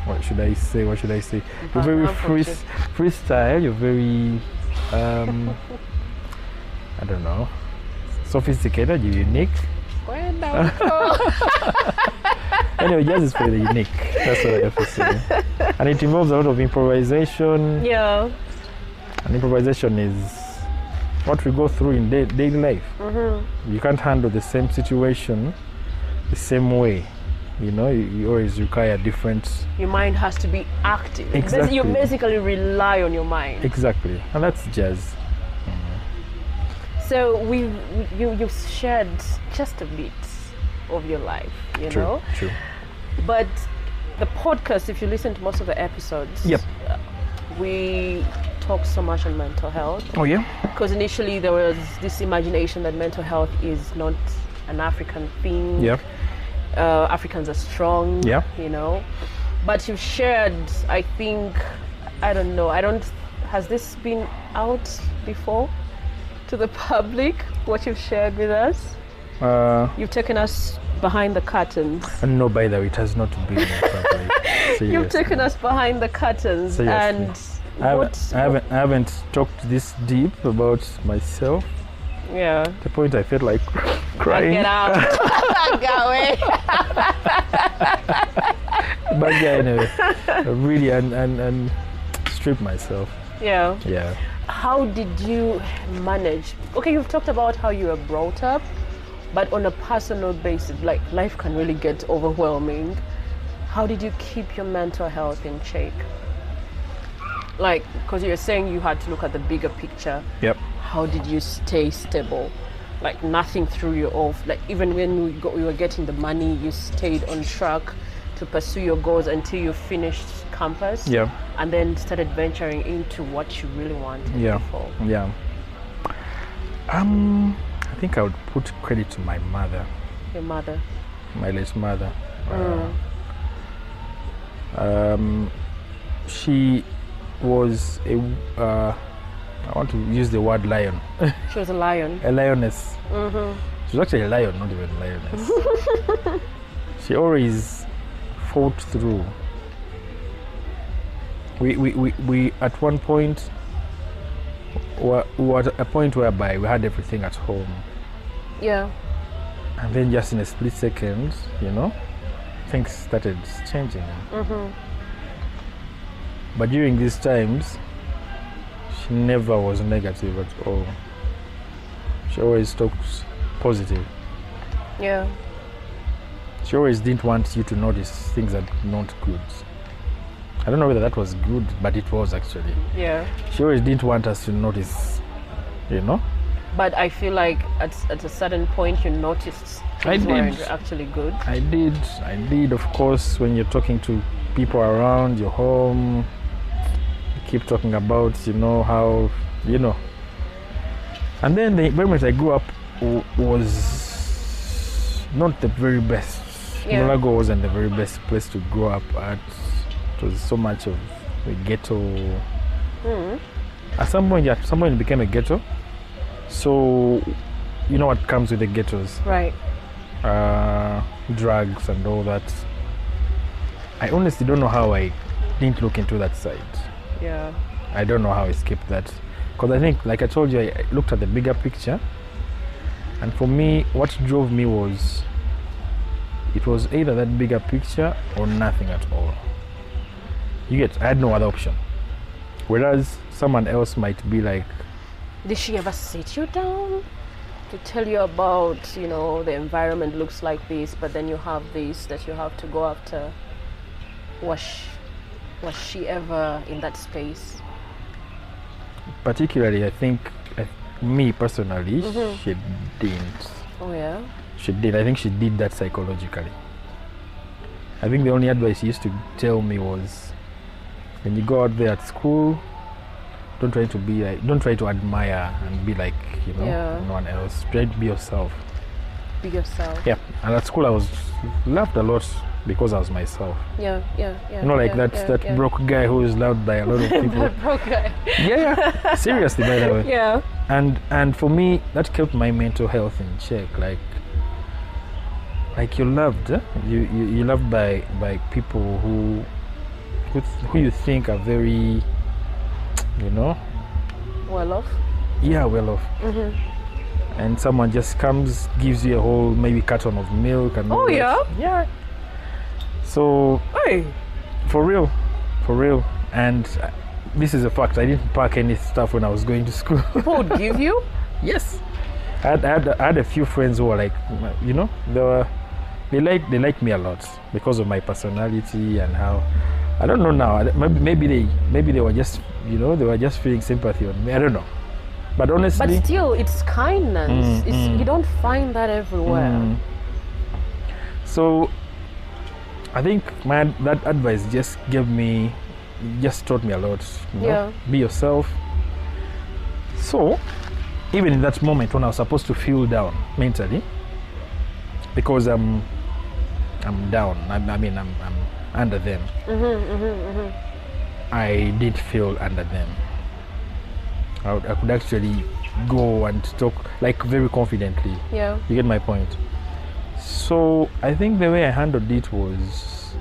What should I say? You're very freestyle. You're very, I don't know, sophisticated. You're unique. Anyway, jazz is very unique. That's what I have to say. And it involves a lot of improvisation. Yeah. And improvisation is what we go through in daily life. You can't handle the same situation the same way. You always require different. Your mind has to be active. Exactly. You basically rely on your mind. Exactly, and that's jazz. So you've shared just a bit of your life, True. But the podcast, if you listen to most of the episodes, yep, we talk so much on mental health. Oh yeah. Because initially there was this imagination that mental health is not an African thing. Yeah. Africans are strong, yeah. But you've shared, I think, has this been out before to the public, what you've shared with us? You've taken us behind the curtains. No, by the way, it has not been in public. You've taken us behind the curtains. Seriously. And I haven't talked this deep about myself. Yeah. At the point I felt like crying. Get out. Go away. But yeah, anyway, really and strip myself. Yeah. Yeah. How did you manage? Okay, you've talked about how you were brought up, but on a personal basis, life can really get overwhelming. How did you keep your mental health in check? Because you're saying you had to look at the bigger picture. Yep. How did you stay stable? Nothing threw you off. Even when we were getting the money, you stayed on track to pursue your goals until you finished campus. Yeah. And then started venturing into what you really wanted before. Yeah. I think I would put credit to my mother. Your mother? My late mother. She was I want to use the word lion. She was a lion. A lioness. She was actually a lion, not even a lioness. She always fought through. We at one point were at a point whereby we had everything at home. Yeah. And then just in a split second, you know, things started changing. But during these times, she never was negative at all. She always talked positive. Yeah. She always didn't want you to notice things that are not good. I don't know whether that was good, but it was actually. Yeah. She always didn't want us to notice, you know? But I feel like at a certain point you noticed things weren't actually good. I did, of course, when you're talking to people around your home, you keep talking about, you know, how, you know. And then the environment I grew up was not the very best. Yeah. Mulago wasn't the very best place to grow up at. It was so much of a ghetto. At some point it became a ghetto. So, you know what comes with the ghettos? Right. Drugs and all that. I honestly don't know how I didn't look into that side. Yeah. I don't know how I skipped that. Because I think, like I told you, I looked at the bigger picture. And for me, what drove me was, it was either that bigger picture or nothing at all. You get, I had no other option. Whereas someone else might be like, did she ever sit you down to tell you about, you know, the environment looks like this, but then you have this that you have to go after? Was she ever in that space? Particularly, I think, me personally, she didn't. Oh yeah? She did. I think she did that psychologically. I think the only advice she used to tell me was, when you go out there at school, don't try to admire and be like, you know, no one else. Try to be yourself. Be yourself. Yeah. And at school I was loved a lot because I was myself. Yeah. You know, like that broke guy who is loved by a lot of people. That broke guy. Yeah. Seriously, by the way. Yeah. And for me, that kept my mental health in check. Like you're loved. You're loved by people who you think are very, you know, well off. Yeah, well off. And someone just comes, gives you a whole maybe carton of milk and oh yeah. Yeah. So hey, for real. And this is a fact. I didn't pack any stuff when I was going to school. People would give you? Yes. I had a few friends who were like, you know, they liked me a lot because of my personality and how, I don't know now. Maybe they were just, you know, they were just feeling sympathy on me. I don't know. But honestly, but still, it's kindness. You don't find that everywhere. So, I think that advice just taught me a lot. You know? Be yourself. So, even in that moment when I was supposed to feel down mentally, because I'm down. I mean, I'm under them. I did feel under them. I could actually go and talk like very confidently. Yeah. You get my point? So I think the way I handled it was,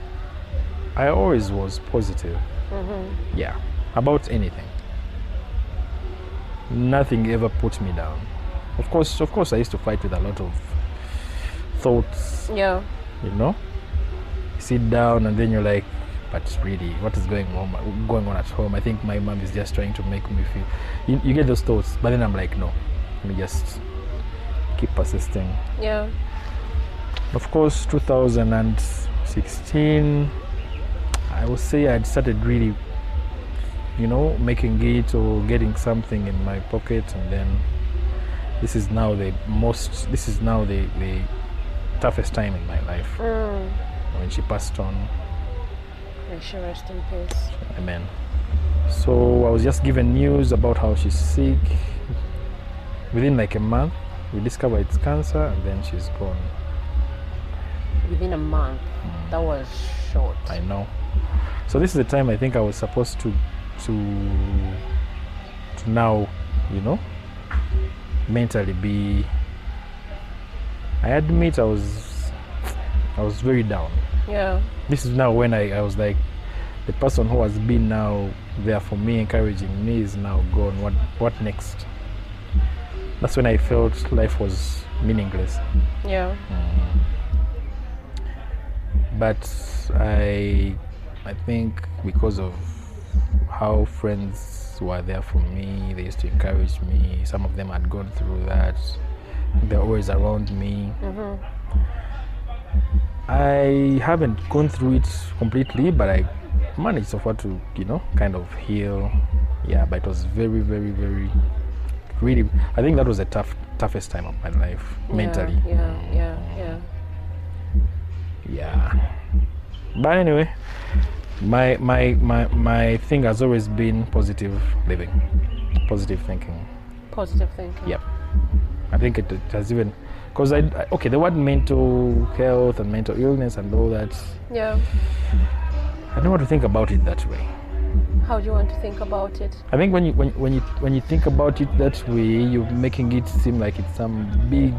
I always was positive. Yeah. About anything. Nothing ever put me down. Of course I used to fight with a lot of thoughts. Yeah. You know? Sit down and then you're like, but really, what is going on at home? I think my mom is just trying to make me feel. You get those thoughts, but then I'm like, no, let me just keep persisting. Yeah. Of course, 2016, I would say I'd started really, you know, making it or getting something in my pocket, and then this is now the toughest time in my life. When she passed on. May she rest in peace. Amen. So I was just given news about how she's sick. Within like a month, we discovered it's cancer, and then she's gone. Within a month? That was short. I know. So this is the time I think I was supposed to to now, mentally be. I admit I was very down. Yeah. This is now when I was like, the person who has been now there for me, encouraging me, is now gone. What next? That's when I felt life was meaningless. Yeah. But I think because of how friends were there for me, they used to encourage me. Some of them had gone through that. They're always around me. I haven't gone through it completely, but I managed so far to, kind of heal. Yeah, but it was very, very, very, really, I think that was the toughest time of my life, mentally. Yeah. But anyway, my thing has always been positive living, positive thinking. Positive thinking. Yep. I think it has even, because okay, the word mental health and mental illness and all that. Yeah. I don't want to think about it that way. How do you want to think about it? I think when you think about it that way, you're making it seem like it's some big.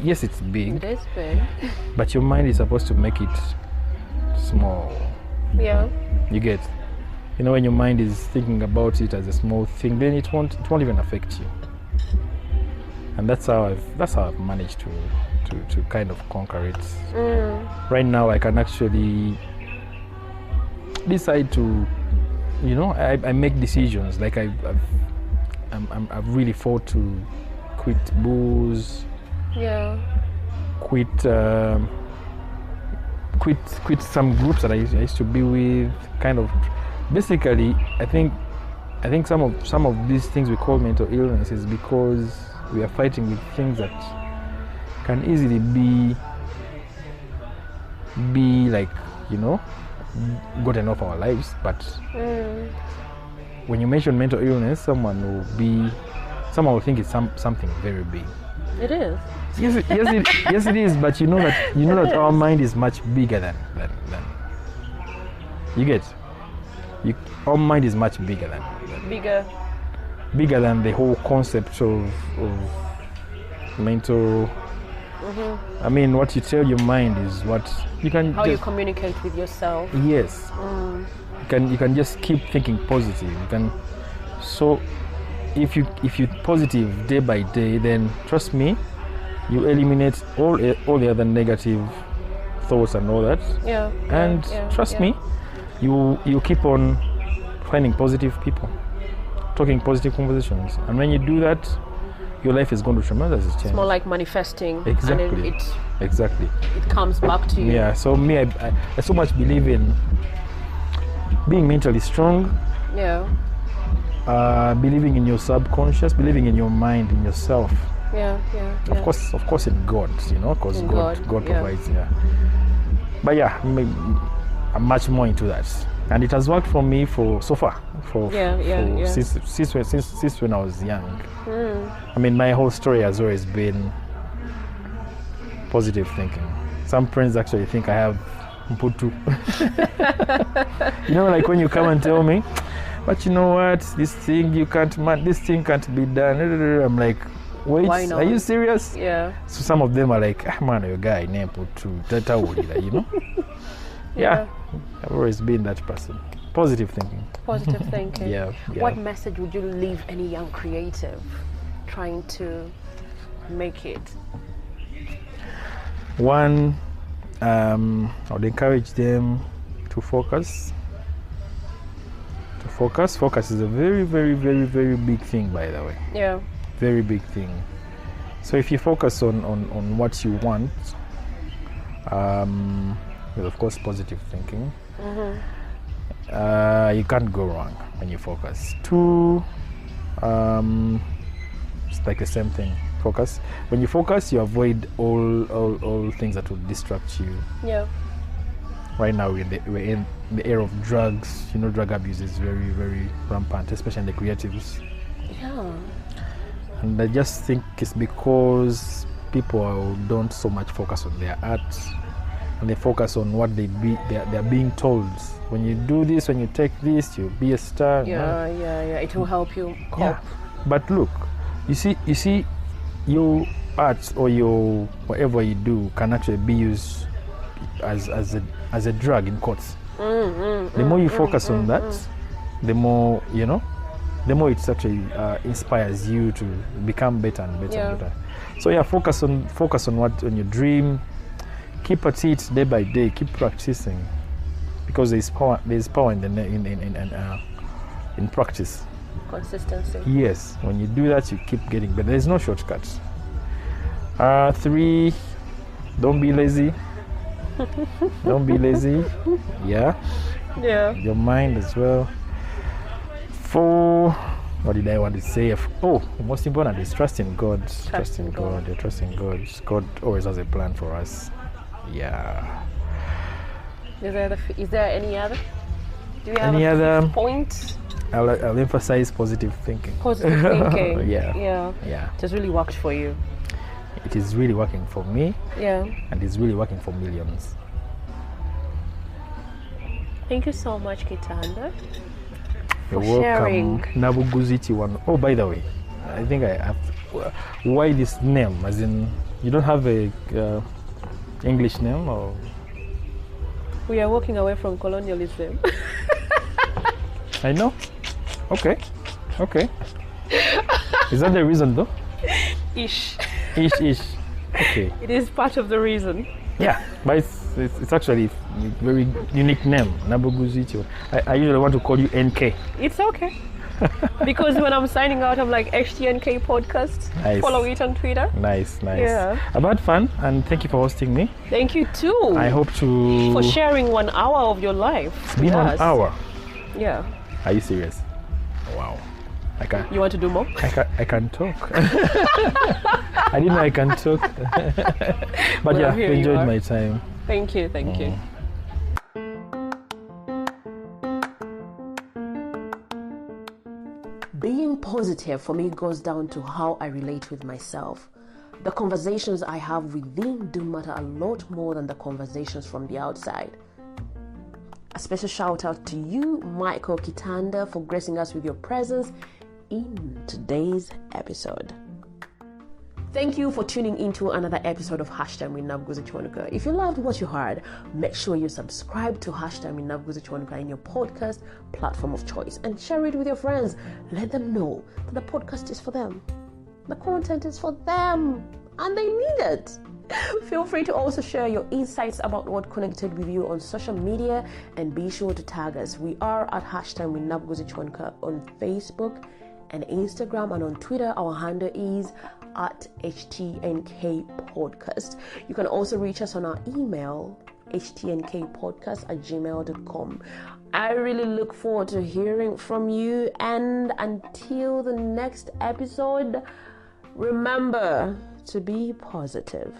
Yes, it's big. It is big. But your mind is supposed to make it small. Yeah. You get. When your mind is thinking about it as a small thing, then it won't even affect you. And that's how I've managed to kind of conquer it. Right now, I can actually decide to, I make decisions. Like I've really fought to quit booze. Yeah. Quit some groups that I used to be with. Kind of, basically, I think some of these things we call mental illness is because we are fighting with things that can easily be like, gotten off our lives. But when you mention mental illness, someone will think it's something very big. It is. Yes, it is. But you know that our mind is much bigger than you get. Our mind is much bigger than bigger than the whole concept of mental. I mean, what you tell your mind is what you can. How you communicate with yourself. Yes. You can just keep thinking positive. You can. So, if you're positive day by day, then trust me, you eliminate all the other negative thoughts and all that. Yeah. And trust me, you keep on finding positive people, talking positive conversations, and when you do that, your life is going to tremendously change. It's more like manifesting. Exactly. And exactly. It comes back to you. Yeah. So me, I so much believe in being mentally strong. Yeah. Believing in your subconscious, believing in your mind, in yourself. Yeah. Of course, in God, because God provides. Yeah. But yeah, I'm much more into that, and it has worked for me since when I was young. I mean, my whole story has always been positive thinking. Some friends actually think I have mputu. Like when you come and tell me, but you know what, this thing can't be done. I'm like, wait, are you serious? Yeah. So some of them are like, man, your guy name mputu. Yeah. I've always been that person. Positive thinking. Positive thinking. Yeah. What message would you leave any young creative trying to make it? One, I would encourage them to focus. Focus is a very, very, very, very big thing, by the way. Yeah. Very big thing. So if you focus on what you want, with of course positive thinking, you can't go wrong when you focus. Two, it's like the same thing. Focus. When you focus, you avoid all things that would distract you. Yeah. Right now we're in the era of drugs. Drug abuse is very, very rampant, especially in the creatives. Yeah. And I just think it's because people don't so much focus on their art, and they focus on what they're being told. When you do this, when you take this, you'll be a star. Yeah. It will help you cope. But look, you see, your art or your whatever you do can actually be used as a drug in quotes. The more you focus on that, the more the more it actually inspires you to become better and better and better. So focus on your dream. Keep at it day by day. Keep practicing, because there's power in practice. Consistency. Yes, when you do that, you keep getting better. There's no shortcuts. 3, don't be lazy. Don't be lazy. Yeah. Your mind as well. 4, what did I want to say? The most important is trust in God. Trust in God. You're trusting God. God always has a plan for us. Yeah. Is there any other? Do you have any other point? I'll emphasize positive thinking. Positive thinking. Yeah. It has really worked for you. It is really working for me. Yeah. And it's really working for millions. Thank you so much, Kitanda. You're welcome. Nabuguziti one. Oh, by the way, I think I have. Why this name? As in, you don't have a English name, or? We are walking away from colonialism. I know. Okay. Is that the reason, though? Ish. Okay. It is part of the reason. Yeah, but it's actually a very unique name, Nabuguzicho. I usually want to call you NK. It's okay. Because when I'm signing out, I'm like HTNK podcast. Nice. Follow it on Twitter. Nice. Yeah. I've had fun, and thank you for hosting me. Thank you too. I hope to... For sharing 1 hour of your life. It's been 1 hour? Yeah. Are you serious? Wow. You want to do more? I can talk. I didn't know I can talk. But I enjoyed my time. Thank you. Being positive for me goes down to how I relate with myself. The conversations I have within do matter a lot more than the conversations from the outside. A special shout out to you, Michael Kitanda, for gracing us with your presence in today's episode. Thank you for tuning into another episode of Hashtag with Nabguzi Chwanuka. If you loved what you heard, make sure you subscribe to Hashtag with Nabguzi Chwanuka in your podcast platform of choice and share it with your friends. Let them know that the podcast is for them. The content is for them and they need it. Feel free to also share your insights about what connected with you on social media, and be sure to tag us. We are at Hashtag with Nabguzi Chwanuka on Facebook and Instagram, and on Twitter our handle is at HTNK Podcast. You can also reach us on our email, htnkpodcast@gmail.com. I really look forward to hearing from you, and until the next episode, remember to be positive.